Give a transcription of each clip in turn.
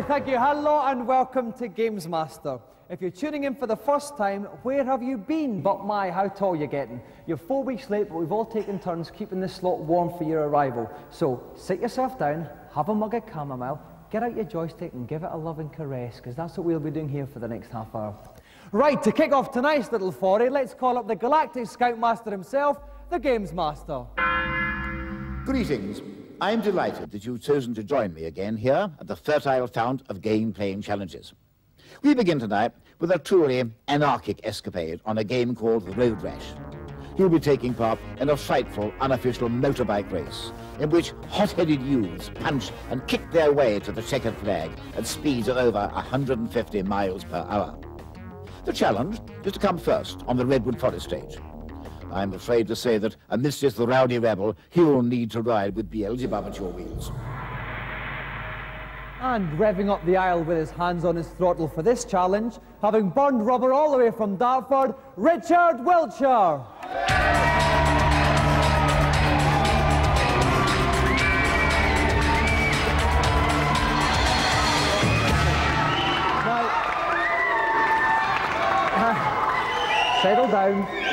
Lovely, thank you. Hello and welcome to GamesMaster. If you're tuning in for the first time, where have you been? But my, how tall you're getting. You're 4 weeks late, but we've all taken turns keeping this slot warm for your arrival. So sit yourself down, have a mug of chamomile, get out your joystick and give it a loving caress, because that's what we'll be doing here for the next half hour. Right, to kick off tonight's little foray, let's call up the Galactic Scoutmaster himself, the GamesMaster. Greetings. I'm delighted that you've chosen to join me again here at the fertile fount of game-playing challenges. We begin tonight with a truly anarchic escapade on a game called Road Rash. You'll be taking part in a frightful, unofficial motorbike race in which hot-headed youths punch and kick their way to the checkered flag at speeds of over 150 miles per hour. The challenge is to come first on the Redwood Forest stage. I'm afraid to say that amidst this rowdy rebel, he'll need to ride with Beelzebub at your wheels. And revving up the aisle with his hands on his throttle for this challenge, having burned rubber all the way from Dartford, Richard Wiltshire. Now, settle down.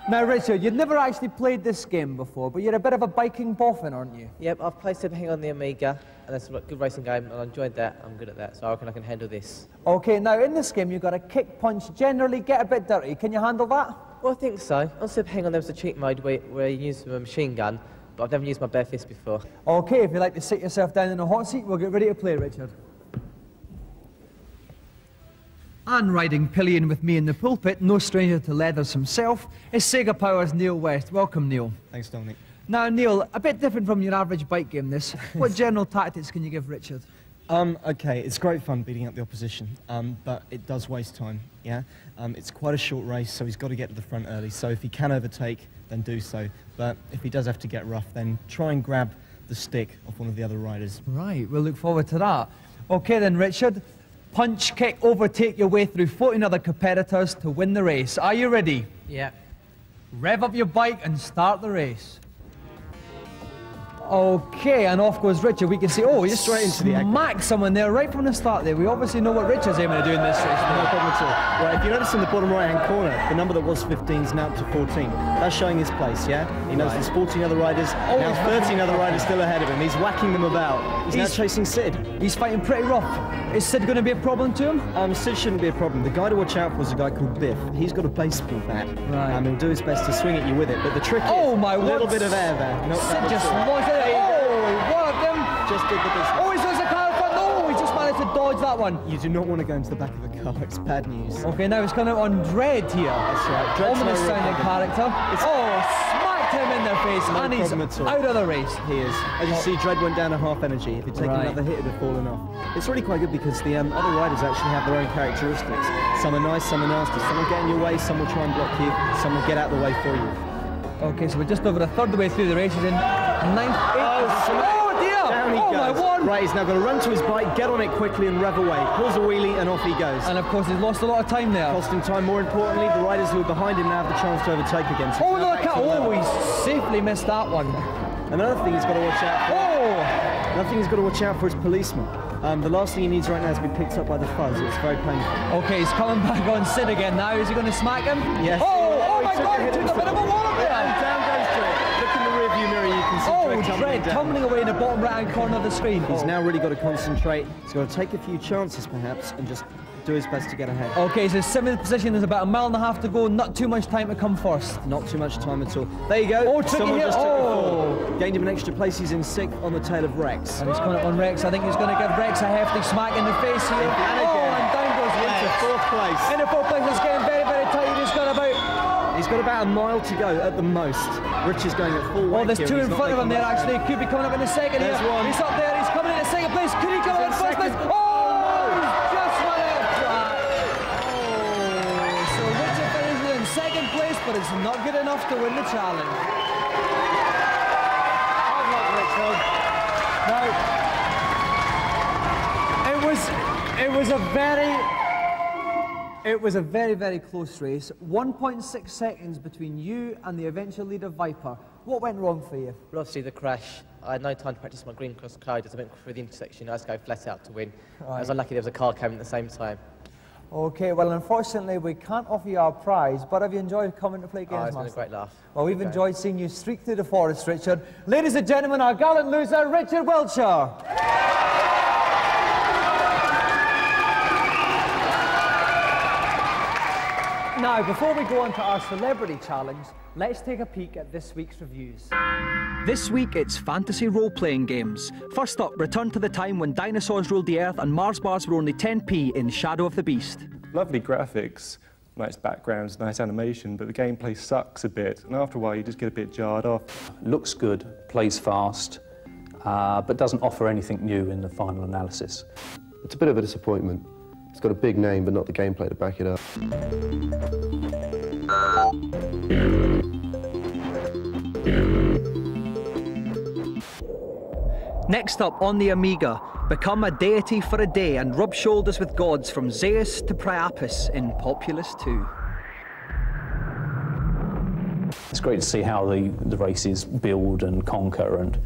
Now, Richard, you've never actually played this game before, but you're a bit of a biking boffin, aren't you? Yep, I've played something on the Amiga, and it's a good racing game, and I enjoyed that. I'm good at that, so I reckon I can handle this. OK, now in this game, you've got to kick, punch, generally get a bit dirty. Can you handle that? Well, I think so. Also, Hang On, there was a cheat mode where you use a machine gun, but I've never used my bare fist before. OK, if you'd like to sit yourself down in a hot seat, we'll get ready to play, Richard. And riding pillion with me in the pulpit, no stranger to leathers himself, is Sega Power's Neil West. Welcome, Neil. Thanks, Dominic. Now, Neil, a bit different from your average bike game, this. What general tactics can you give Richard? Okay, it's great fun beating up the opposition, but it does waste time, yeah? It's quite a short race, so he's got to get to the front early, so if he can overtake, then do so. But if he does have to get rough, then try and grab the stick off one of the other riders. Right, we'll look forward to that. OK then, Richard. Punch, kick, overtake your way through 14 other competitors to win the race. Are you ready? Yeah. Rev up your bike and start the race. OK, and off goes Richard. We can see, oh, he just Straight into the smacked someone there right from the start there. We obviously know what Richard's aiming to do in this race. No problem at all. Right, if you notice in the bottom right-hand corner, the number that was 15 is now up to 14. That's showing his place, yeah? He knows there's 14 other riders, now 13 other riders still ahead of him. He's whacking them about. He's now chasing Sid. He's fighting pretty rough. Is Sid going to be a problem to him? Sid shouldn't be a problem. The guy to watch out for is a guy called Biff. He's got a baseball bat. Right. He'll do his best to swing at you with it, but the trick is my a little bit of air there. Not Sid that just much lost it. One of them. Just did the business. Oh, he's a car in front. No, he just managed to dodge that one. You do not want to go into the back of a car. It's bad news. OK, now he's coming out on Dread here. That's right. Ominous sounding character. Smacked him in the face, and he's out of the race. He is. As you see, Dread went down to half energy. If he'd taken another hit, it would have fallen off. It's really quite good because the other riders actually have their own characteristics. Some are nice, some are nasty. Some will get in your way, some will try and block you, some will get out of the way for you. OK, so we're just over a third of the way through the race. He's in ninth. Oh dear! Down he goes. My word! Right, he's now going to run to his bike, get on it quickly and rev away. Pulls a wheelie and off he goes. And of course he's lost a lot of time there. Costing time. More importantly, the riders who are behind him now have the chance to overtake again. So look at he's safely missed that one. Another thing he's got to watch out for. Another thing he's got to watch out for is policemen. The last thing he needs right now is to be picked up by the fuzz. It's very painful. OK, he's coming back on Sid again now. Is he going to smack him? Yes. Oh my God, he took a bit of a wallop there. Down goes Dread. Look in the rearview mirror, you can see Dread tumbling away in the bottom right-hand corner of the screen. He's now really got to concentrate. He's got to take a few chances, perhaps, and just do his best to get ahead. OK, so 7th position, there's about a mile and a half to go. Not too much time to come first. Not too much time at all. There you go. Someone just took a fall. Gained him an extra place. He's in 6th on the tail of Rex. And he's coming up on Rex. I think he's going to give Rex a hefty smack in the face here. And down goes Rex. Into 4th place. In the 4th place, it's getting very, very tight. He's got about a mile to go at the most. Rich is going at full weight. There's two in front of him there, actually. Could be coming up in a second here. One. He's up there. He's coming in 2nd place. Could he go in 1st place? Just went out flat. So Richard finishes in 2nd place, but it's not good enough to win the challenge. Hard luck, Richard. Now, it was a very, very close race. 1.6 seconds between you and the eventual leader, Viper. What went wrong for you? Well, obviously the crash. I had no time to practice my green cross code as I went through the intersection. I just go flat out to win. I was unlucky there was a car coming at the same time. Okay, well, unfortunately, we can't offer you our prize, but have you enjoyed coming to play GamesMaster? It's been a great laugh. Well, we've enjoyed seeing you streak through the forest, Richard. Ladies and gentlemen, our gallant loser, Richard Wiltshire. Now, before we go on to our celebrity challenge, let's take a peek at this week's reviews. This week, it's fantasy role-playing games. First up, return to the time when dinosaurs ruled the Earth and Mars bars were only 10p in Shadow of the Beast. Lovely graphics, nice backgrounds, nice animation, but the gameplay sucks a bit, and after a while you just get a bit jarred off. Looks good, plays fast, but doesn't offer anything new in the final analysis. It's a bit of a disappointment. It's got a big name, but not the gameplay to back it up. Next up, on the Amiga, become a deity for a day and rub shoulders with gods from Zeus to Priapus in Populous 2. It's great to see how the races build and conquer, and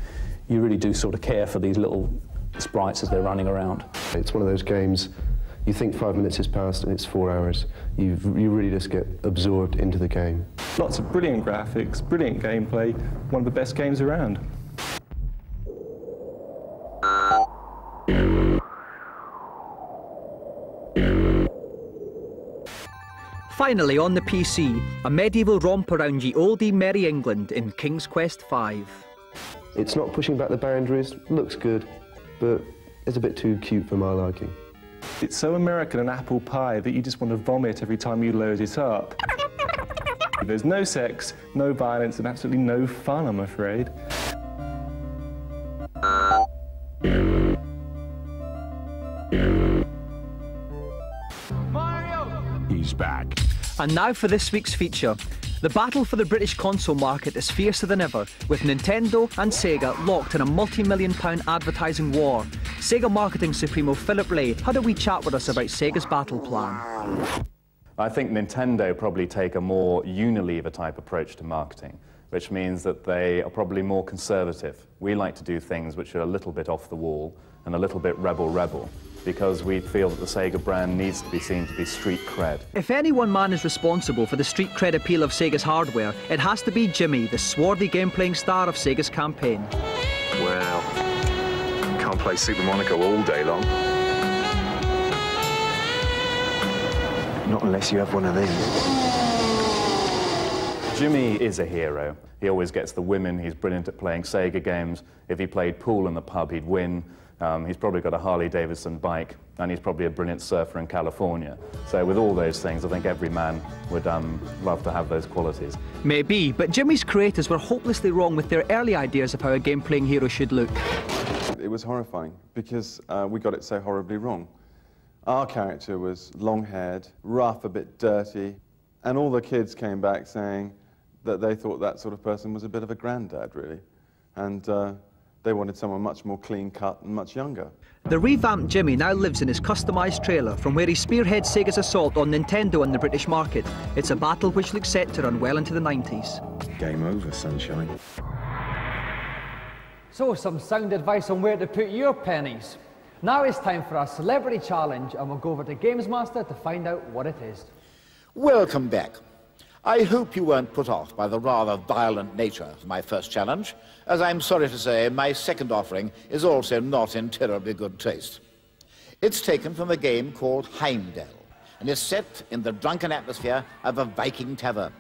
you really do sort of care for these little sprites as they're running around. It's one of those games, you think 5 minutes has passed and it's 4 hours. You really just get absorbed into the game. Lots of brilliant graphics, brilliant gameplay, one of the best games around. Finally, on the PC, a medieval romp around ye olde merry England in King's Quest V. It's not pushing back the boundaries, looks good, but it's a bit too cute for my liking. It's so American and apple pie that you just want to vomit every time you load it up. There's no sex, no violence, and absolutely no fun, I'm afraid. He's back. And now for this week's feature. The battle for the British console market is fiercer than ever, with Nintendo and Sega locked in a multi-million-pound advertising war. Sega marketing supremo Philip Ray had a wee chat with us about Sega's battle plan. I think Nintendo probably take a more Unilever type approach to marketing, which means that they are probably more conservative. We like to do things which are a little bit off the wall and a little bit rebel, because we feel that the Sega brand needs to be seen to be street cred. If any one man is responsible for the street cred appeal of Sega's hardware, it has to be Jimmy, the swarthy game-playing star of Sega's campaign. Well, can't play Super Monaco all day long. Not unless you have one of these. Jimmy is a hero. He always gets the women. He's brilliant at playing Sega games. If he played pool in the pub, he'd win. He's probably got a Harley-Davidson bike, and he's probably a brilliant surfer in California. So with all those things, I think every man would love to have those qualities. Maybe, but Jimmy's creators were hopelessly wrong with their early ideas of how a game-playing hero should look. It was horrifying, because we got it so horribly wrong. Our character was long-haired, rough, a bit dirty, and all the kids came back saying that they thought that sort of person was a bit of a granddad, really. And they wanted someone much more clean-cut and much younger. The revamped Jimmy now lives in his customised trailer from where he spearheads Sega's assault on Nintendo and the British market. It's a battle which looks set to run well into the 90s. Game over, sunshine. So, some sound advice on where to put your pennies. Now it's time for our celebrity challenge, and we'll go over to GamesMaster to find out what it is. Welcome back. I hope you weren't put off by the rather violent nature of my first challenge, as I'm sorry to say my second offering is also not in terribly good taste. It's taken from a game called Heimdall, and is set in the drunken atmosphere of a Viking tavern.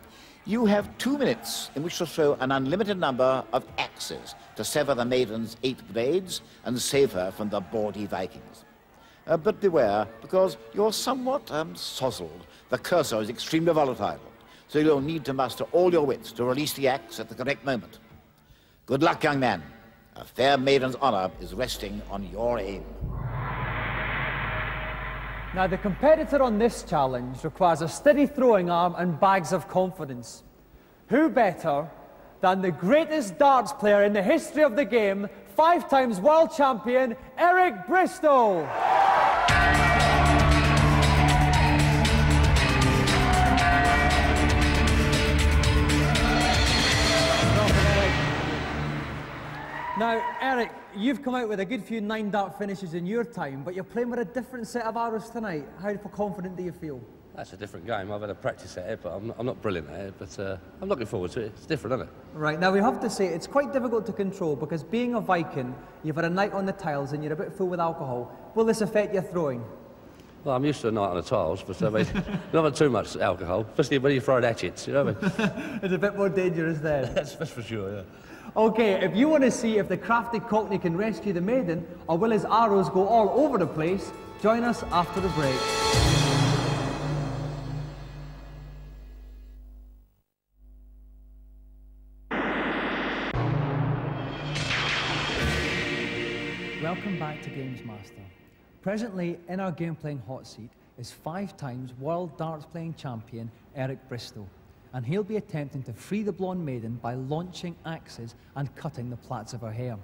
You have 2 minutes in which to throw an unlimited number of axes to sever the maiden's 8 blades and save her from the bawdy Vikings. But beware, because you're somewhat sozzled. The cursor is extremely volatile, so you'll need to muster all your wits to release the axe at the correct moment. Good luck, young man. A fair maiden's honor is resting on your aim. Now, the competitor on this challenge requires a steady throwing arm and bags of confidence. Who better than the greatest darts player in the history of the game, 5 times world champion, Eric Bristow? Now, Eric, you've come out with a good few 9-dart finishes in your time, but you're playing with a different set of arrows tonight. How confident do you feel? That's a different game. I've had a practice at it, but I'm not brilliant at it. But I'm looking forward to it. It's different, isn't it? Right, now we have to say it's quite difficult to control because being a Viking, you've had a night on the tiles and you're a bit full with alcohol. Will this affect your throwing? Well, I'm used to a night on the tiles, but I mean, not had too much alcohol, especially when you throw hatchets, you know what I mean? It's a bit more dangerous then. That's for sure, yeah. Okay, if you want to see if the crafty Cockney can rescue the maiden, or will his arrows go all over the place, join us after the break. Welcome back to GamesMaster. Presently, in our game playing hot seat is 5 times world darts playing champion Eric Bristow, and he'll be attempting to free the blonde maiden by launching axes and cutting the plaits of her hair.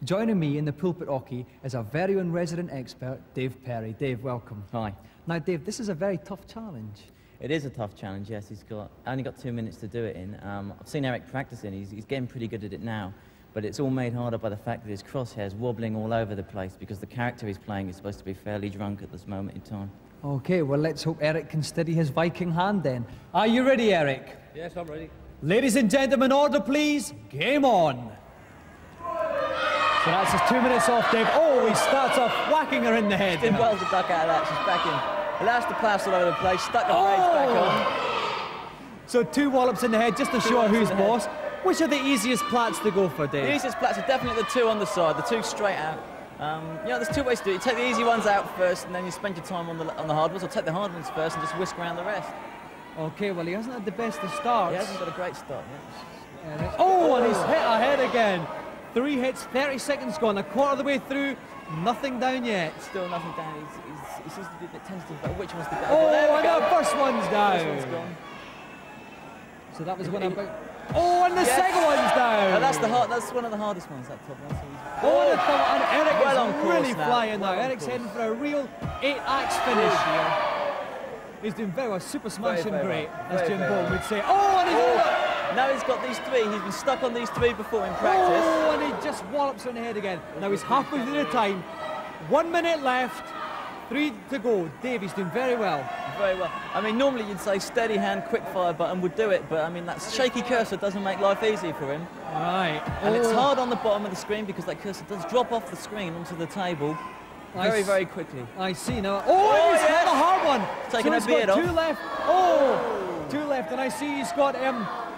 Joining me in the pulpit hockey is our very own resident expert, Dave Perry. Dave, welcome. Hi. Now, Dave, this is a very tough challenge. It is a tough challenge, yes. He's only got 2 minutes to do it in. I've seen Eric practicing. He's getting pretty good at it now. But it's all made harder by the fact that his crosshair's wobbling all over the place because the character he's playing is supposed to be fairly drunk at this moment in time. Okay, well, let's hope Eric can steady his Viking hand then. Are you ready, Eric? Yes, I'm ready. Ladies and gentlemen, order please. Game on. So that's his 2 minutes off, Dave. Oh, he starts off whacking her in the head. Did well to duck out of that. She's back in. Allows the plaits all over the place. Stuck the braids back on. So 2 wallops in the head just to show her who's boss. Which are the easiest plaits to go for, Dave? The easiest plaits are definitely the 2 on the side, the 2 straight out. You know, there's 2 ways to do it. You take the easy ones out first, and then you spend your time on the hard ones, or take the hard ones first and just whisk around the rest. Okay, well, he hasn't had the best of starts. He hasn't got a great start yet. Oh, and he's hit ahead again. 3 hits, 30 seconds gone, a quarter of the way through, nothing down yet. Still nothing down. He seems to be a bit tentative about which one's the better. Oh, and the first one's down. First one's gone. So that was one about... Oh, and the second one's down. That's one of the hardest ones, that top one. Oh, and Eric is really now. flying now. Eric's heading for a real 8-axe finish here. He's doing very well, super smashing great, as Jim Ball would say. Oh, and he's now he's got these 3. He's been stuck on these 3 before in practice. Oh, and he just wallops her in the head again. Now he's halfway through the time. 1 minute left. 3 to go. Dave, he's doing very well. Very well. I mean, normally you'd say steady hand, quick fire button would do it, but I mean, that shaky cursor doesn't make life easy for him. Right. And it's hard on the bottom of the screen because that cursor does drop off the screen onto the table very quickly. I see now. Oh, he's got a hard one. Taking so a beard off. 2 left. Oh, 2 left. And I see he's got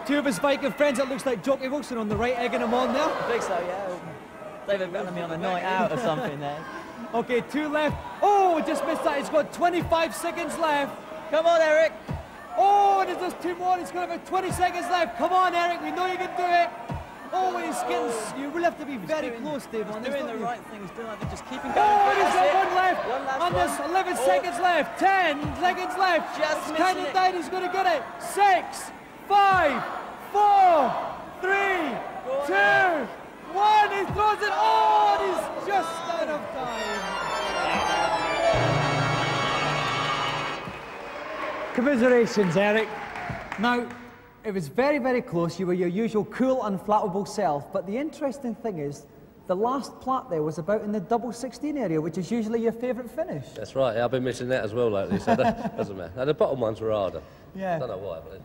2 of his Viking friends that looks like Jockey Wilson on the right, egging him on there. I think so, yeah. David Bellamy on a night out or something there. Okay, 2 left. Oh, just missed that. He's got 25 seconds left. Come on, Eric. Oh, and there's 2 more. He's got about 20 seconds left. Come on, Eric. We know you can do it. Oh, he's getting... You will have to be very close, Dave. He's doing the right thing. He's doing like just keeping going. Oh, he's got 1 left. One last and there's 11 seconds left. 10 seconds left. Just counting down. He's going to get it. 6, 5, 4, 3, 2, 1. He throws it. Oh, and he's just out of time. Commiserations, Eric. Now, it was very close. You were your usual cool, unflappable self. But the interesting thing is, the last plat there was about in the double 16 area, which is usually your favourite finish. That's right. Yeah, I've been missing that as well lately, so that doesn't matter. Now, the bottom ones were harder. Yeah. I don't know why, but it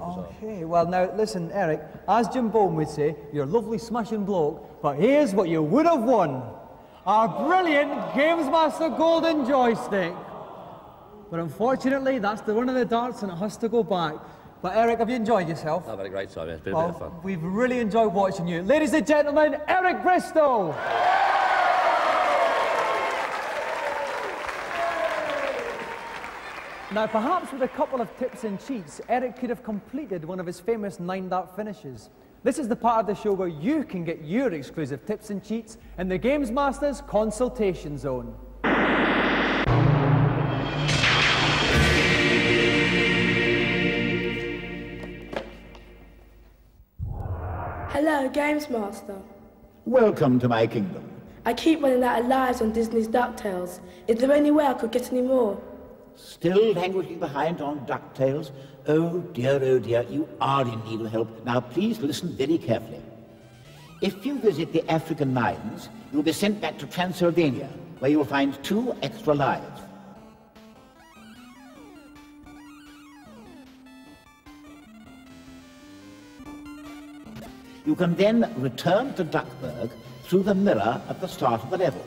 was hard. Okay, well now, listen, Eric, as Jim Bone would say, you're a lovely smashing bloke, but here's what you would have won. Our brilliant GamesMaster Golden Joystick. But unfortunately, that's the one of the darts and it has to go back. But Eric, have you enjoyed yourself? I've had a great time, it's been a bit of fun. We've really enjoyed watching you. Ladies and gentlemen, Eric Bristow! Now, perhaps with a couple of tips and cheats, Eric could have completed one of his famous 9-dart finishes. This is the part of the show where you can get your exclusive tips and cheats in the GamesMaster's Consultation Zone. Hello, GamesMaster. Welcome to my kingdom. I keep running out of lives on Disney's DuckTales. Is there any way I could get any more? Still languishing behind on DuckTales? Oh dear, you are in need of help. Now please listen very carefully. If you visit the African mines, you'll be sent back to Transylvania, where you'll find 2 extra lives. You can then return to Duckburg through the mirror at the start of the level.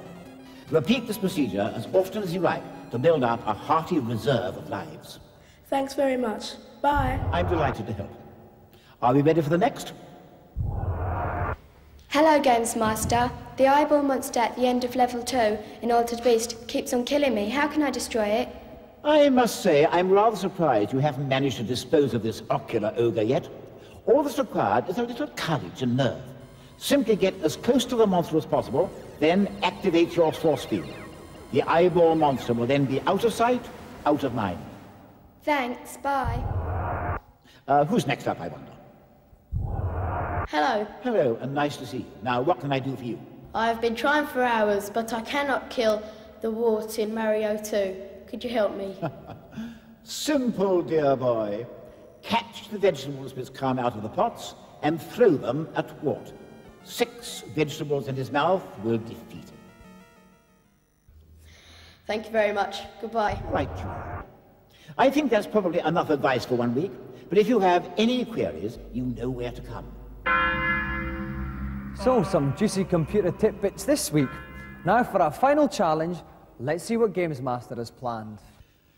Repeat this procedure as often as you like to build up a hearty reserve of lives. Thanks very much. Bye. I'm delighted to help. Are we ready for the next? Hello, GamesMaster. The eyeball monster at the end of level 2 in Altered Beast keeps on killing me. How can I destroy it? I must say I'm rather surprised you haven't managed to dispose of this ocular ogre yet. All that's required is a little courage and nerve. Simply get as close to the monster as possible, then activate your force field. The eyeball monster will then be out of sight, out of mind. Thanks, bye. Who's next up, I wonder? Hello. Hello, and nice to see you. Now, what can I do for you? I've been trying for hours, but I cannot kill the wart in Mario 2. Could you help me? Simple, dear boy. Catch the vegetables which come out of the pots and throw them at Wart. 6 vegetables in his mouth will defeat him. Thank you very much. Goodbye. Right, you are. I think that's probably enough advice for 1 week, but if you have any queries, you know where to come. So, some juicy computer tidbits this week. Now for our final challenge, let's see what GamesMaster has planned.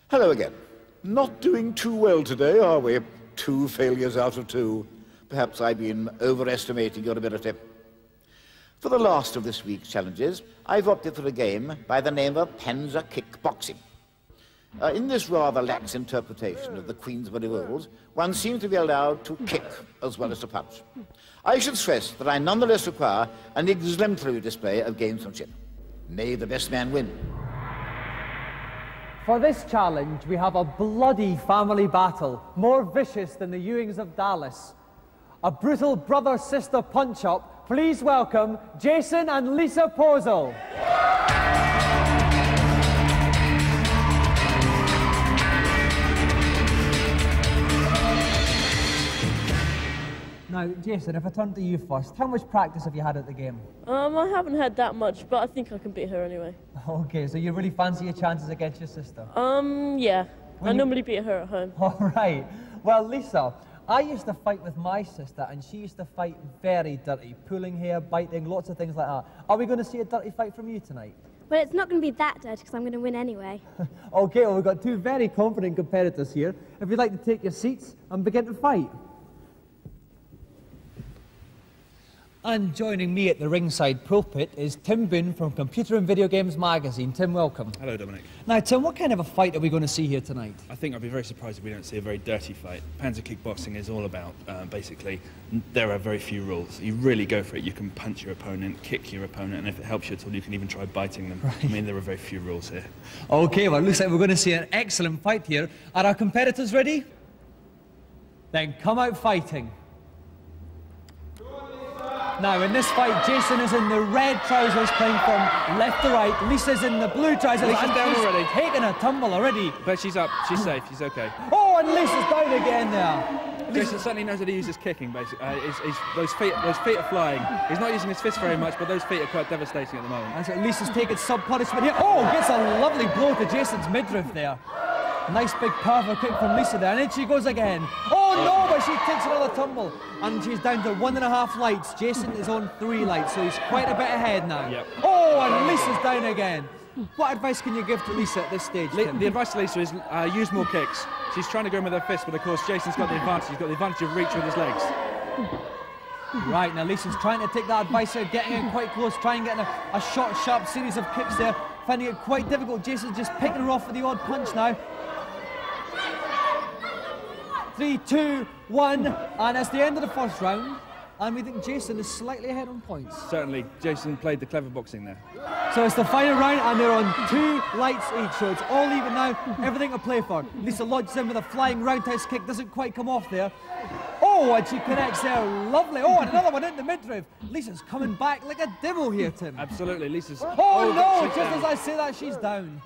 Hello again. Not doing too well today, are we? 2 failures out of 2. Perhaps I've been overestimating your ability. For the last of this week's challenges, I've opted for a game by the name of Panzer Kickboxing. In this rather lax interpretation of the Queensberry rules, one seems to be allowed to kick as well as to punch. I should stress that I nonetheless require an exemplary display of gamesmanship. May the best man win. For this challenge, we have a bloody family battle, more vicious than the Ewings of Dallas. A brutal brother-sister punch-up. Please welcome Jason and Lisa Posel. Now, Jason, if I turn to you first, how much practice have you had at the game? I haven't had that much, but I think I can beat her anyway. Okay, so you really fancy your chances against your sister? Yeah. I normally beat her at home. All right. Well, Lisa, I used to fight with my sister, and she used to fight very dirty, pulling hair, biting, lots of things like that. Are we going to see a dirty fight from you tonight? Well, it's not going to be that dirty, because I'm going to win anyway. Okay, well, we've got 2 very confident competitors here. If you'd like to take your seats and begin to fight. And joining me at the ringside pulpit is Tim Boone from Computer and Video Games Magazine. Tim, welcome. Hello, Dominic. Now, Tim, what kind of a fight are we going to see here tonight? I think I'd be very surprised if we don't see a very dirty fight. Panzer Kickboxing is all about, basically, there are very few rules. You really go for it. You can punch your opponent, kick your opponent, and if it helps you at all, you can even try biting them. Right. I mean, there are very few rules here. Okay, well, it looks like we're going to see an excellent fight here. Are our competitors ready? Then come out fighting. Now, in this fight, Jason is in the red trousers playing from left to right. Lisa's in the blue trousers. Lisa's down already. Taking a tumble already. But she's up. She's safe. She's okay. Oh, and Lisa's down again there. Jason certainly knows how to use his kicking, basically. Those feet are flying. He's not using his fists very much, but those feet are quite devastating at the moment. And so Lisa's taking sub-punishment here. Oh, gets a lovely blow to Jason's midriff there. Nice big powerful kick from Lisa there, and in she goes again. Oh no, but she takes another tumble, and she's down to 1.5 lights. Jason is on 3 lights, so he's quite a bit ahead now. Yep. Oh, and Lisa's down again. What advice can you give to Lisa at this stage, Tim? The advice to Lisa is use more kicks. She's trying to go in with her fists, but of course Jason's got the advantage. He's got the advantage of reach with his legs. Right, now Lisa's trying to take that advice here, getting in quite close, trying to get a short, sharp series of kicks there, finding it quite difficult. Jason's just picking her off for the odd punch now. 3, 2, 1, and it's the end of the first round, and we think Jason is slightly ahead on points. Certainly, Jason played the clever boxing there. So it's the final round, and they're on 2 lights each, so it's all even now, everything to play for. Lisa lodges in with a flying roundhouse kick, doesn't quite come off there. Oh, and she connects there, lovely. Oh, and another one in the midriff. Lisa's coming back like a devil here, Tim. Absolutely, Lisa's... Oh no, just as I say that, she's down.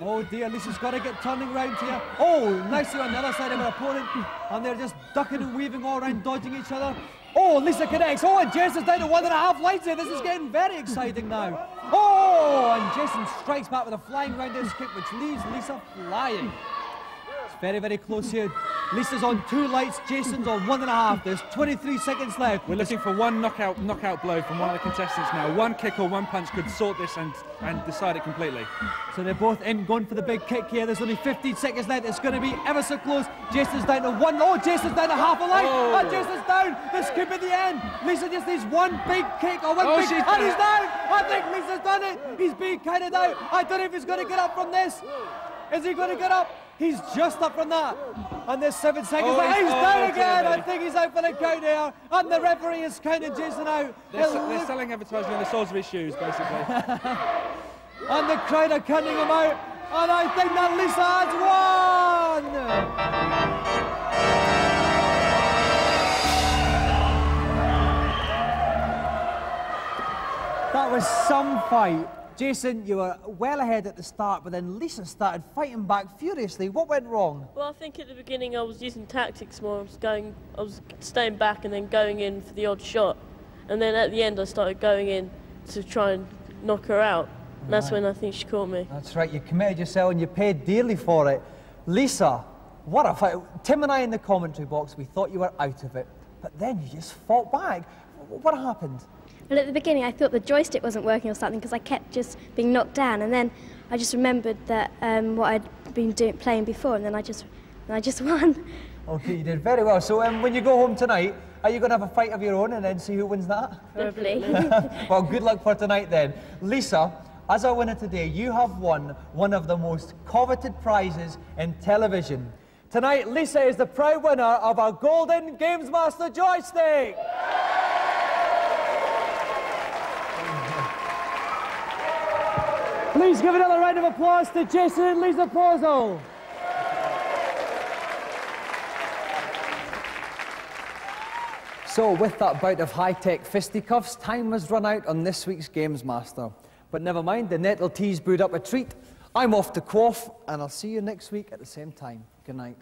Oh dear, Lisa's got to get turning round here. Oh, nicely on the other side of her opponent. And they're just ducking and weaving all around, dodging each other. Oh, Lisa connects. Oh, and Jess is down to 1.5 lights here. This is getting very exciting now. Oh, and Jason strikes back with a flying roundhouse kick, which leaves Lisa flying. It's very, very close here. Lisa's on 2 lights, Jason's on 1.5. There's 23 seconds left. We're looking for one knockout blow from one of the contestants now. One kick or one punch could sort this and decide it completely. So they're both in, going for the big kick here. There's only 15 seconds left. It's going to be ever so close. Jason's down to 1. Oh, Jason's down to half a light. Oh. And Jason's down. This could be the end. Lisa just needs one big kick or one big... She's and he's down. I think Lisa's done it. He's being counted out. I don't know if he's going to get up from this. Is he going to get up? He's just up from that. And there's 7 seconds left. He's down again. I think he's out for the count here. And the referee has counted Jason out. They're selling advertising on the soles of his shoes, basically. And the crowd are counting him out. And I think that Lisa has won. That was some fight. Jason, you were well ahead at the start, but then Lisa started fighting back furiously. What went wrong? Well, I think at the beginning I was using tactics more. I was staying back and then going in for the odd shot. And then at the end I started going in to try and knock her out. And that's when I think she caught me. That's right, you committed yourself and you paid dearly for it. Lisa, what a fight. Tim and I in the commentary box, we thought you were out of it. But then you just fought back. What happened? Well, at the beginning I thought the joystick wasn't working or something because I kept just being knocked down, and then I just remembered that what I'd been playing before, and then I just won. Okay, you did very well. So when you go home tonight, are you going to have a fight of your own and then see who wins that? Probably. Well, good luck for tonight then. Lisa, as our winner today, you have won one of the most coveted prizes in television. Tonight, Lisa is the proud winner of our golden GamesMaster joystick. Please give another round of applause to Jason and Lisa Pozzo. So, with that bout of high-tech fisticuffs, time has run out on this week's GamesMaster. But never mind, the Nettle Tea's brewed up a treat. I'm off to quaff, and I'll see you next week at the same time. Good night.